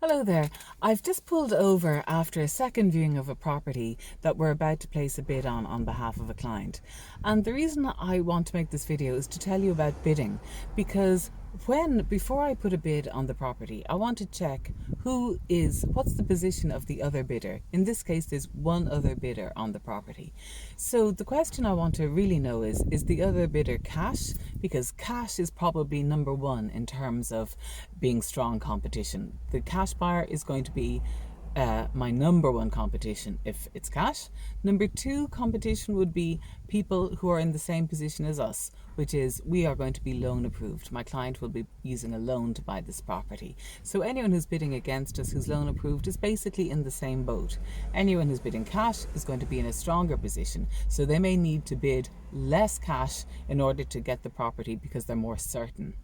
Hello there. I've just pulled over after a second viewing of a property that we're about to place a bid on behalf of a client. And the reason I want to make this video is to tell you about bidding, because before I put a bid on the property, I want to check what's the position of the other bidder. In this case, there's one other bidder on the property. So the question I want to really know is the other bidder cash? Because cash is probably number one in terms of being strong competition. The cash buyer is going to be my number one competition if it's cash. Number two competition would be people who are in the same position as us, which is we are going to be loan approved. My client will be using a loan to buy this property. So anyone who's bidding against us who's loan approved is basically in the same boat. Anyone who's bidding cash is going to be in a stronger position. So they may need to bid less cash in order to get the property because they're more certain.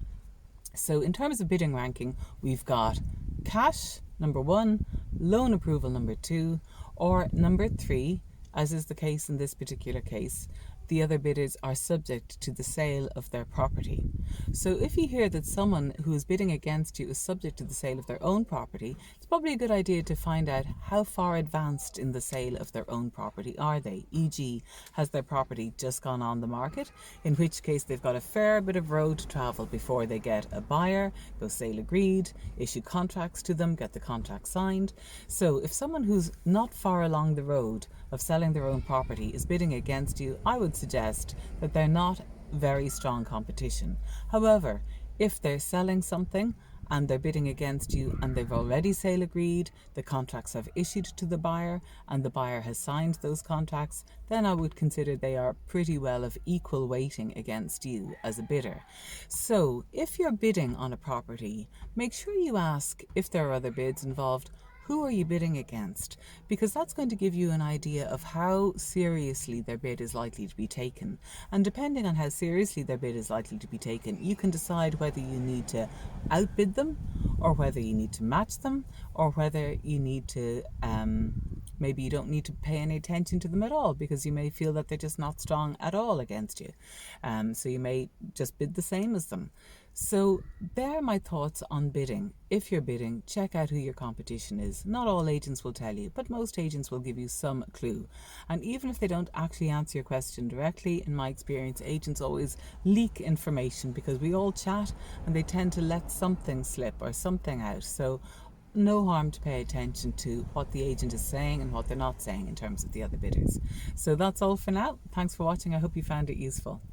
So in terms of bidding ranking, we've got cash, number one, loan approval, number two, or number three, as is the case in this particular case, the other bidders are subject to the sale of their property. So if you hear that someone who is bidding against you is subject to the sale of their own property, it's probably a good idea to find out how far advanced in the sale of their own property are they. E.g., has their property just gone on the market, in which case they've got a fair bit of road to travel before they get a buyer, go sale agreed, issue contracts to them, get the contract signed. So if someone who's not far along the road of selling their own property is bidding against you, I would suggest that they're not very strong competition. However, if they're selling something and they're bidding against you and they've already sale agreed, the contracts have issued to the buyer and the buyer has signed those contracts, then I would consider they are pretty well of equal weighting against you as a bidder. So if you're bidding on a property, make sure you ask if there are other bids involved. Who are you bidding against? Because that's going to give you an idea of how seriously their bid is likely to be taken. And depending on how seriously their bid is likely to be taken, you can decide whether you need to outbid them, or whether you need to match them, or whether you need to maybe you don't need to pay any attention to them at all because you may feel that they're just not strong at all against you. So you may just bid the same as them. So there are my thoughts on bidding. If you're bidding, check out who your competition is. Not all agents will tell you, but most agents will give you some clue. And even if they don't actually answer your question directly, in my experience, agents always leak information because we all chat and they tend to let something slip or something out. So no harm to pay attention to what the agent is saying and what they're not saying in terms of the other bidders. So that's all for now. Thanks for watching. I hope you found it useful.